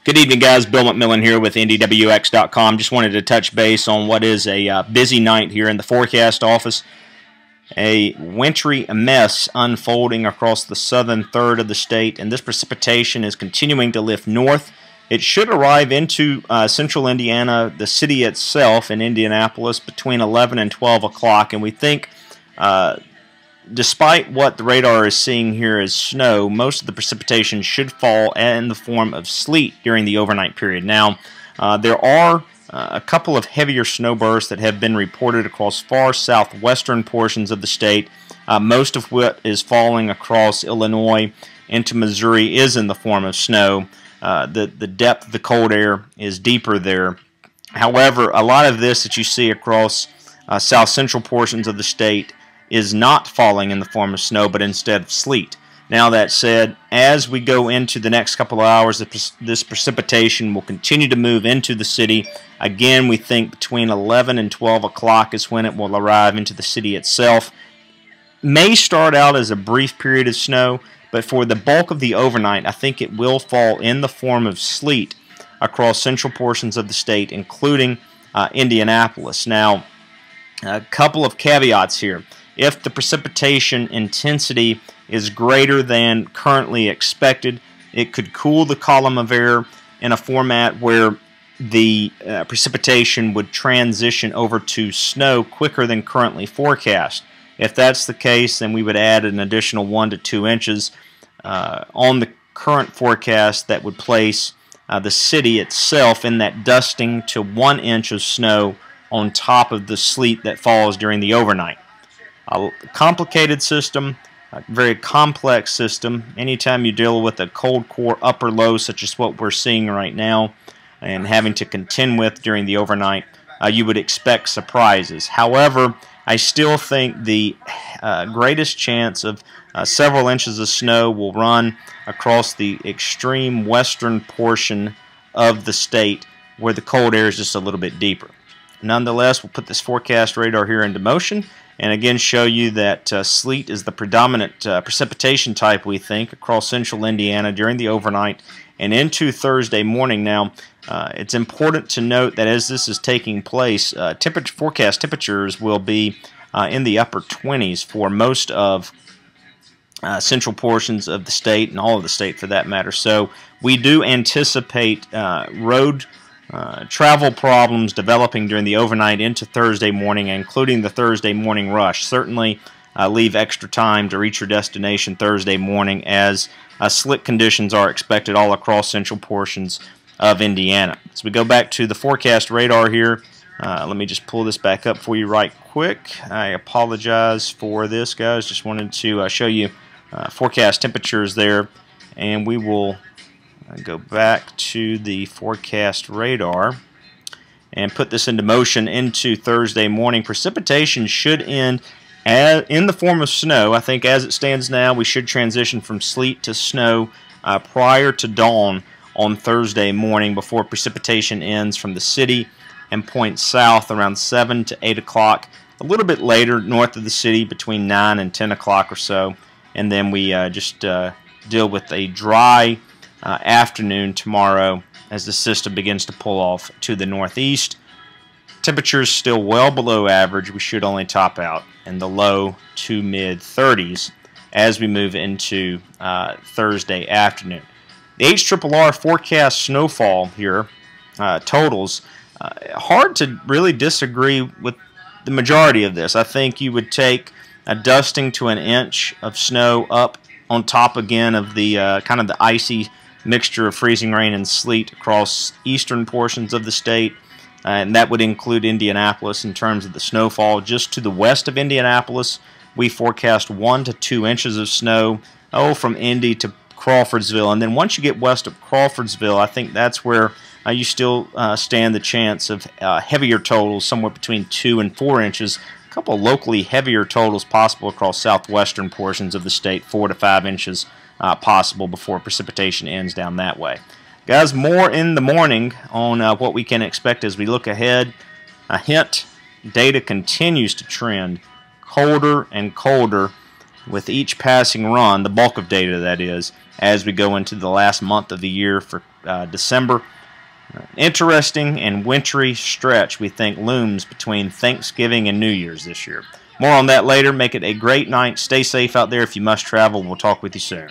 Good evening, guys. Bill McMillan here with NDWX.com. Just wanted to touch base on what is a busy night here in the forecast office. A wintry mess unfolding across the southern third of the state, and this precipitation is continuing to lift north. It should arrive into central Indiana, the city itself in Indianapolis, between 11 and 12 o'clock, and we think despite what the radar is seeing here as snow, most of the precipitation should fall in the form of sleet during the overnight period. Now, there are a couple of heavier snow bursts that have been reported across far southwestern portions of the state. Most of what is falling across Illinois into Missouri is in the form of snow. The depth of the cold air is deeper there. However, a lot of this that you see across south central portions of the state is not falling in the form of snow, but instead of sleet. Now, that said, as we go into the next couple of hours, this precipitation will continue to move into the city. Again, we think between 11 and 12 o'clock is when it will arrive into the city itself. May start out as a brief period of snow, but for the bulk of the overnight, I think it will fall in the form of sleet across central portions of the state, including Indianapolis. Now, a couple of caveats here. If the precipitation intensity is greater than currently expected, it could cool the column of air in a format where the precipitation would transition over to snow quicker than currently forecast. If that's the case, then we would add an additional 1 to 2 inches on the current forecast that would place the city itself in that dusting to 1 inch of snow on top of the sleet that falls during the overnight. A complicated system, a very complex system. Anytime you deal with a cold core upper low such as what we're seeing right now and having to contend with during the overnight, you would expect surprises. However, I still think the greatest chance of several inches of snow will run across the extreme western portion of the state where the cold air is just a little bit deeper. Nonetheless, we'll put this forecast radar here into motion and again show you that sleet is the predominant precipitation type, we think, across central Indiana during the overnight and into Thursday morning. Now, it's important to note that as this is taking place, forecast temperatures will be in the upper 20s for most of central portions of the state and all of the state for that matter. So we do anticipate road travel problems developing during the overnight into Thursday morning, including the Thursday morning rush. Certainly leave extra time to reach your destination Thursday morning, as slick conditions are expected all across central portions of Indiana. So we go back to the forecast radar here. Let me just pull this back up for you right quick. I apologize for this, guys. Just wanted to show you forecast temperatures there, and we will go back to the forecast radar and put this into motion into Thursday morning. Precipitation should end in the form of snow. I think as it stands now, we should transition from sleet to snow prior to dawn on Thursday morning before precipitation ends from the city and points south around 7 to 8 o'clock, a little bit later north of the city between 9 and 10 o'clock or so, and then we just deal with a dry afternoon tomorrow as the system begins to pull off to the northeast. Temperatures still well below average. We should only top out in the low to mid 30s as we move into Thursday afternoon. The HRRR forecast snowfall here totals. Hard to really disagree with the majority of this. I think you would take a dusting to an inch of snow up on top again of the kind of the icy mixture of freezing rain and sleet across eastern portions of the state, and that would include Indianapolis in terms of the snowfall. Just to the west of Indianapolis, we forecast 1 to 2 inches of snow, from Indy to Crawfordsville, and then once you get west of Crawfordsville, I think that's where you still stand the chance of heavier totals, somewhere between 2 and 4 inches. A couple of locally heavier totals possible across southwestern portions of the state, 4 to 5 inches possible before precipitation ends down that way. Guys, more in the morning on what we can expect as we look ahead. A hint, data continues to trend colder and colder with each passing run, the bulk of data that is, as we go into the last month of the year for December. Interesting and wintry stretch we think looms between Thanksgiving and New Year's this year. More on that later. Make it a great night. Stay safe out there if you must travel. We'll talk with you soon.